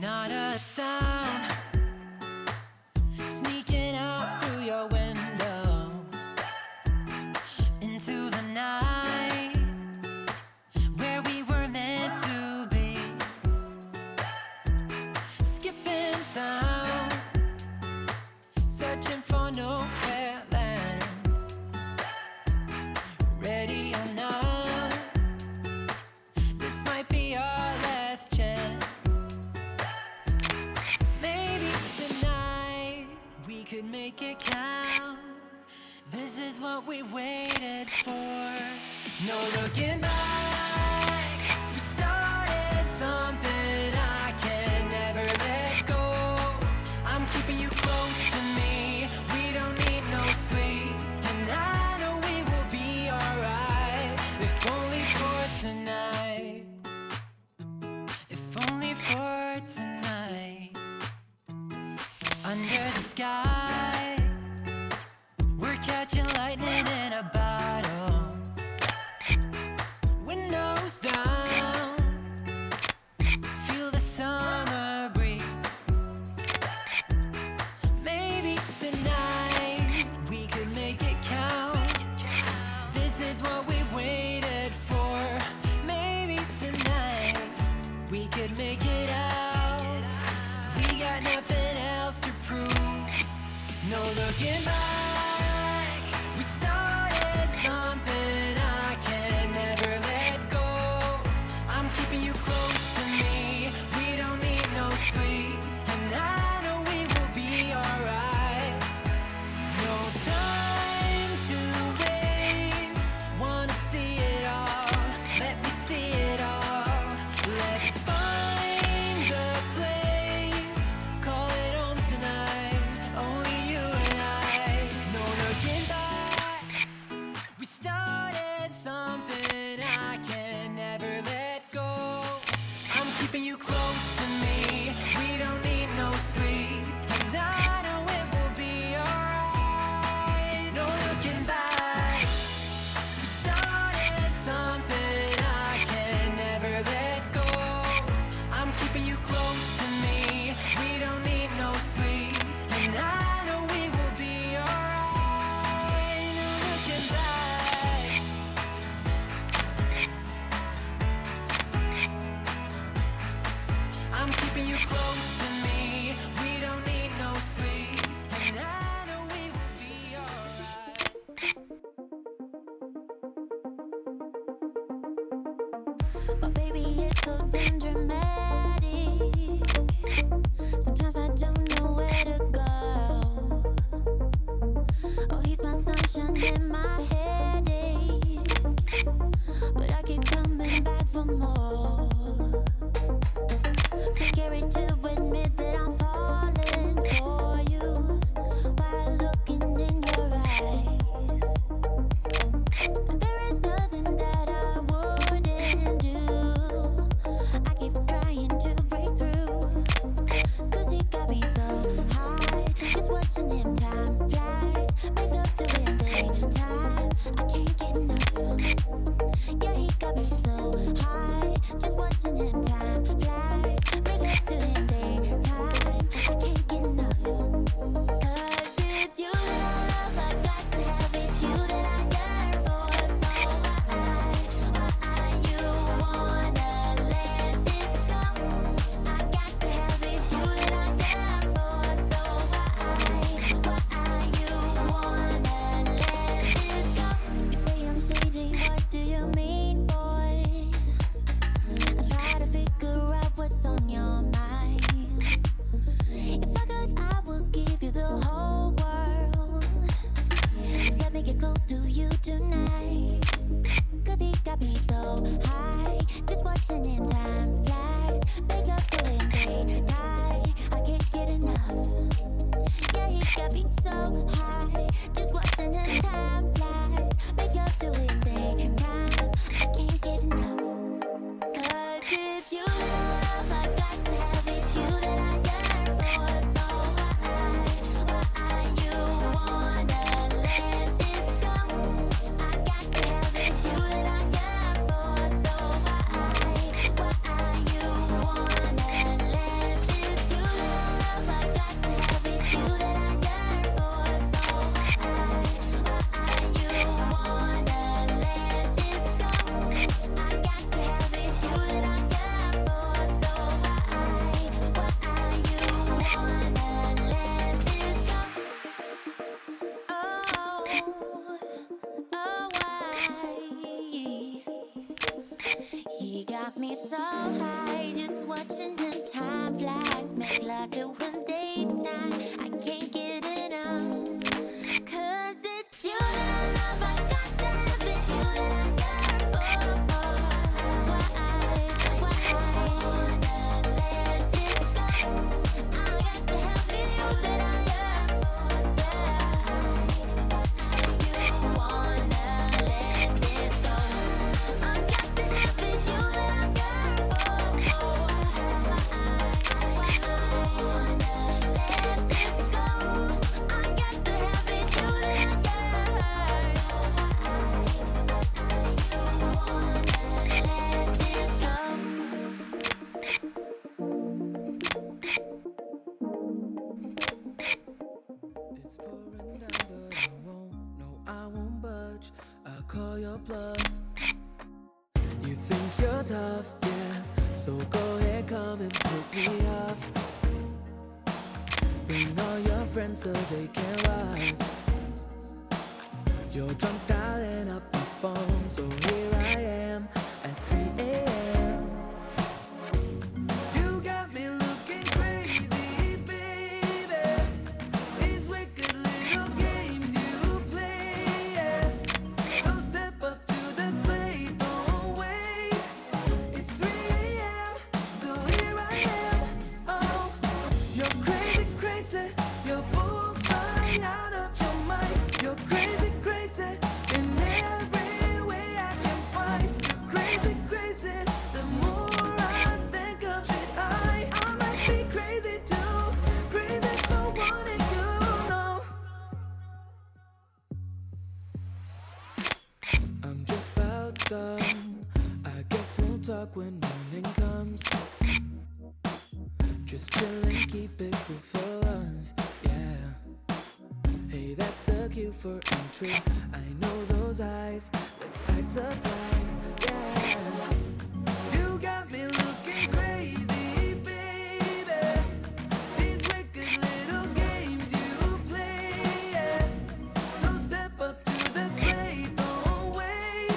Not a sound sneaking out through your window into the night where we were meant to be. Skipping town, searching for nowhere land. Ready or not, this might be our last chance. Maybe tonight we could make it count. This is what we waited for. No looking back, we started something I can never let go. I'm keeping you close to me, we don't need no sleep. And I know we will be alright, if only for tonight. If only for tonight. Under the sky, we're catching lightning in a bottle. Windows down, feel the summer breeze. Maybe tonight we could make it count. This is what we've waited for. Maybe tonight we could make it out. We got nothing else to prove. No looking back, we started something I can never let go. I'm keeping you close to me, we don't need no sleep. And I know we will be alright. No time to waste, wanna see it all. Let me see it all. Let's find a place, call it home tonight. Only you and I. No looking back, we started something I can never let go. I'm keeping you close to me, we don't need no sleep. And I know it will be alright. No looking back, we started something I can never let go. I'm keeping you close to me, we don't need no sleep. And I know we will be alright. No looking back. I'm keeping you close to me, we don't need no sleep. And I know we will be alright. But baby, it's so damn dramatic. Sometimes I don't know where to go. Oh, he's my sunshine and my headache, but I keep coming back for more. So scary to admit that I'm falling for you while looking in your eyes. And there is nothing that I wouldn't do. I keep trying to break through, 'cause he got me so high. Just watching him, time flies. Make love to him daytime. You got me so high, just watching the time flies. Make love to one daytime. I can't get enough. 'Cause it's you that I love, I got to have it. You that I yearn for. Why wanna let this go? I got to have it. You that I yearn for. You wanna let this go? I got to have it. You that I yearn for. Why wanna let this go? I got to have it. You that I yearn for. You wanna let this go? It's pouring down, but I won't. No, I won't budge. I'll call your bluff. You think you're tough, yeah. So go ahead, come and put me off. Bring all your friends so they can watch. You're drunk dialing up my phone, so here I am at 3 a.m. You got me looking crazy, baby. These wicked little games you play, yeah. So step up to the plate, don't wait. It's 3 a.m., so here I am. Oh, you're crazy, crazy. You're bullseye out of your mind. You're crazy, crazy in every way I can find. You're crazy, crazy. The more I think of it, I might be crazy too. Crazy for wanting you, know. I'm just about done. I guess we'll talk when morning comes. Just chillin', keep it cool for us, yeah. Hey, that's a cue for entry. I know those eyes. Let's act surprised, yeah. You got me looking crazy, baby. These wicked little games you play, yeah. So step up to the plate, don't wait.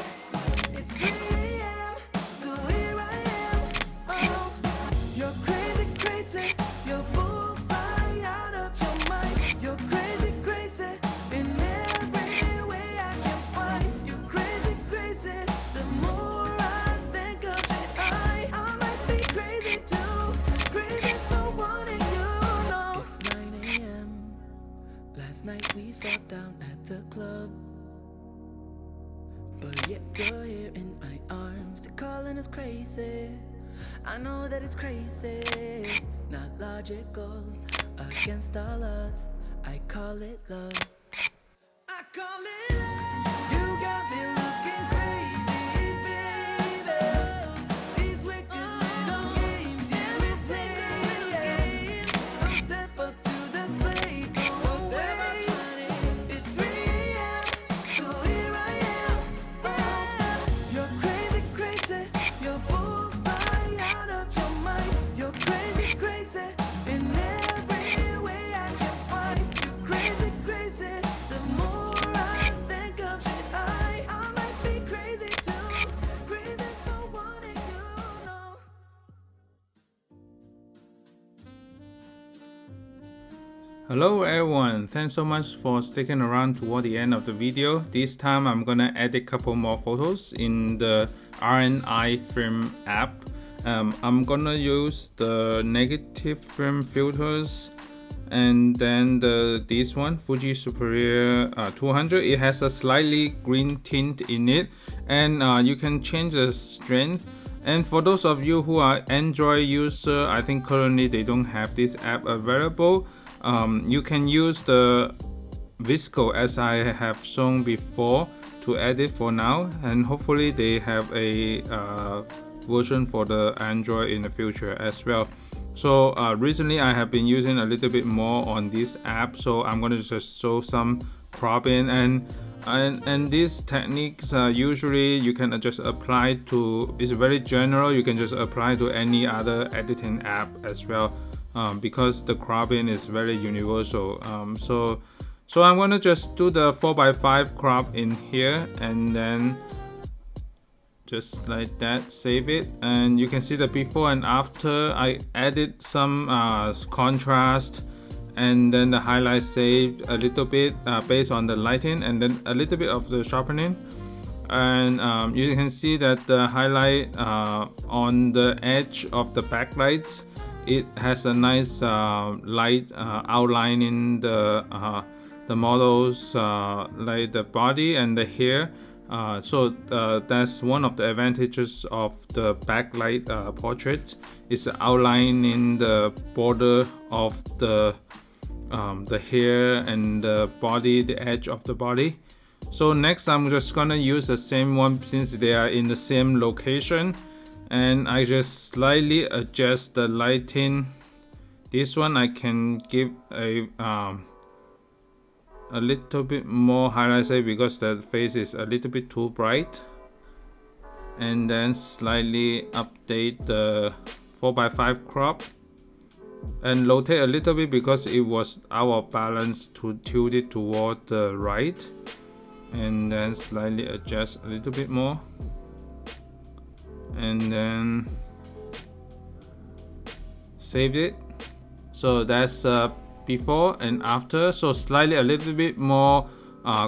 It's 3 a.m., so here I am. Oh, you're crazy, crazy. You're bullseye out of your mind. You're crazy, crazy in every way I can find. You're crazy, crazy. The more I think of it, I might be crazy too. Crazy for wanting you, know. It's 9 a.m. Last night we fell down at the club, but yet you're here in my arms. They're calling us crazy. I know that it's crazy, not logical, against all odds. I call it love. I call it love. You got me looking crazy, baby. These wicked little games you play, yeah. So step up to the plate, don't wait. It's 3 a.m., so here I am. Oh, you're crazy, crazy. You're bullseye out of your mind. You're crazy, crazy in every way I can find. You're crazy, crazy. The more I think of it, I might be crazy too. Crazy for wanting you, know. Hello everyone, thanks so much for sticking around toward the end of the video. This time I'm gonna add a couple more photos in the RNI Film app. I'm gonna use the negative film filters and then this one, Fuji Superior 200. It has a slightly green tint in it, and you can change the strength. And for those of you who are Android user, I think currently they don't have this app available. You can use the Visco as I have shown before to edit for now, and hopefully they have a version for the Android in the future as well. So recently I have been using a little bit more on this app, so I'm going to just show some cropping and these techniques usually you can just apply to, it's very general, you can just apply to any other editing app as well, because the cropping is very universal. So I'm going to just do the 4x5 crop in here, and then just like that. Save it, and you can see the before and after. I added some contrast, and then the highlight saved a little bit based on the lighting, and then a little bit of the sharpening. And you can see that the highlight on the edge of the backlights, it has a nice light outline in the models, like the body and the hair. So that's one of the advantages of the backlight portrait, is the outline in the border of the hair and the body, the edge of the body. So next I'm just gonna use the same one since they are in the same location, and I just slightly adjust the lighting. This one I can give a little bit more highlight because the face is a little bit too bright, and then slightly update the 4:5 crop and rotate a little bit because it was out of balance to tilt it toward the right, and then slightly adjust a little bit more, and then save it. So that's before and after, so slightly a little bit more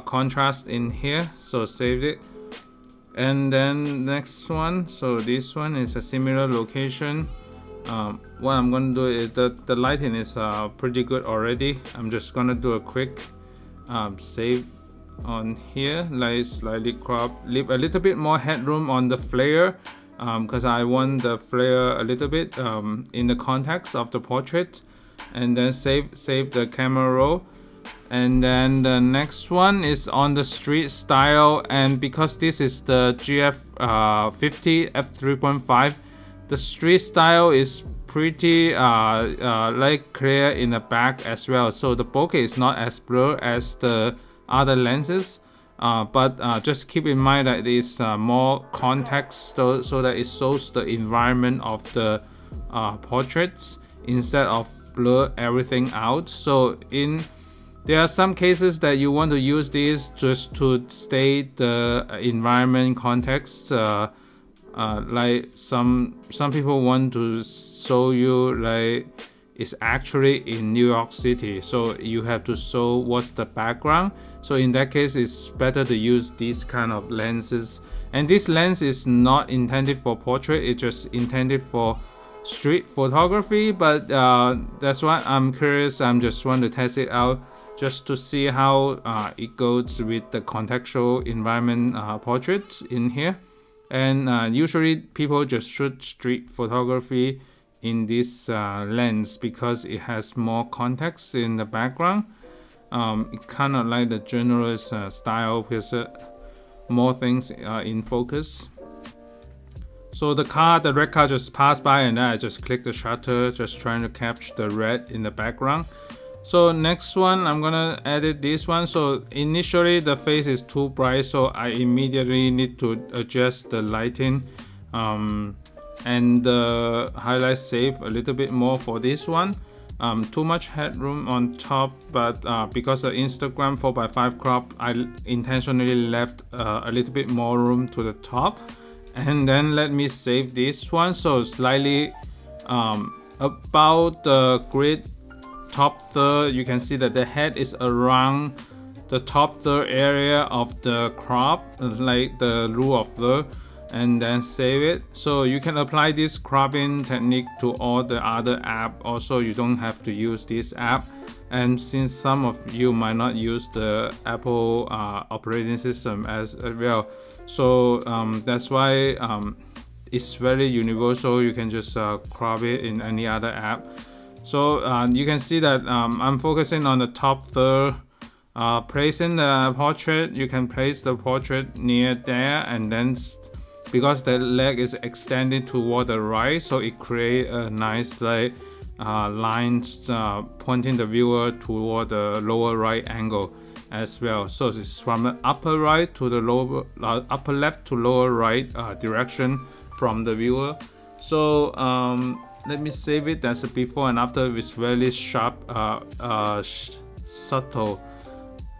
contrast in here, so save it. And then next one, so this one is a similar location. What I'm gonna do is the lighting is pretty good already. I'm just gonna do a quick save on here, like slightly crop, leave a little bit more headroom on the flare because I want the flare a little bit in the context of the portrait, and then save the camera roll. And then the next one is on the street style, and because this is the GF50 F3.5, the street style is pretty like clear in the back as well, so the bokeh is not as blurred as the other lenses, but just keep in mind that it is more context, so that it shows the environment of the portraits instead of blur everything out. So there are some cases that you want to use this just to state the environment context, like some people want to show you like it's actually in New York City, so you have to show what's the background. So in that case, it's better to use these kind of lenses, and this lens is not intended for portrait, it's just intended for street photography. But that's why I'm curious, I'm just want to test it out just to see how it goes with the contextual environment portraits in here. And usually people just shoot street photography in this lens because it has more context in the background. It kind of like the generalist style with more things in focus. So the red car just passed by, and then I just click the shutter, just trying to capture the red in the background. So next one, I'm gonna edit this one. So initially the face is too bright, so I immediately need to adjust the lighting and the highlight save a little bit more for this one. Too much headroom on top, but because the Instagram 4:5 crop, I intentionally left a little bit more room to the top. And then let me save this one. So slightly about the grid top third, you can see that the head is around the top third area of the crop, like the rule of third, and then save it. So you can apply this cropping technique to all the other app. Also, you don't have to use this app, and since some of you might not use the Apple operating system as well, so that's why it's very universal. You can just crop it in any other app. So you can see that I'm focusing on the top third, placing the portrait. You can place the portrait near there, and then because the leg is extended toward the right, so it creates a nice like lines pointing the viewer toward the lower right angle as well. So it's from the upper right to the lower upper left to lower right direction from the viewer. So let me save it. That's a before and after. It's very sharp, subtle.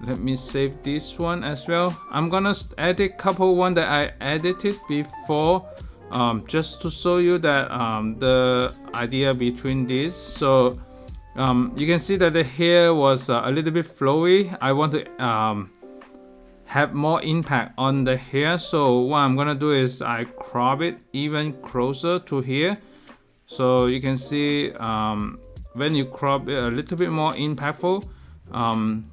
Let me save this one as well. I'm gonna edit couple one that I edited before, just to show you that the idea between these. So you can see that the hair was a little bit flowy. I want to have more impact on the hair, so what I'm gonna do is I crop it even closer to here. So you can see when you crop it a little bit more impactful,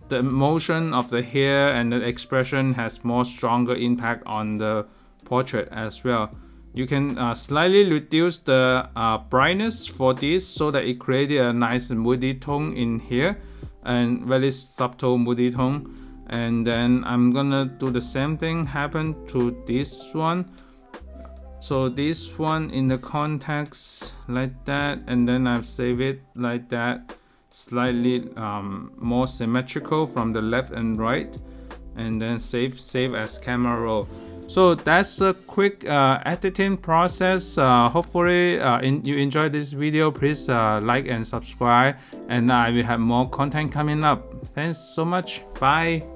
the motion of the hair and the expression has more stronger impact on the portrait as well. You can slightly reduce the brightness for this so that it created a nice moody tone in here, and very subtle moody tone. And then I'm gonna do the same thing happen to this one. So this one in the context like that, and then I've saved it like that, slightly more symmetrical from the left and right, and then save as camera roll. So that's a quick editing process. Hopefully you enjoyed this video. Please like and subscribe, and I will have more content coming up. Thanks so much. Bye.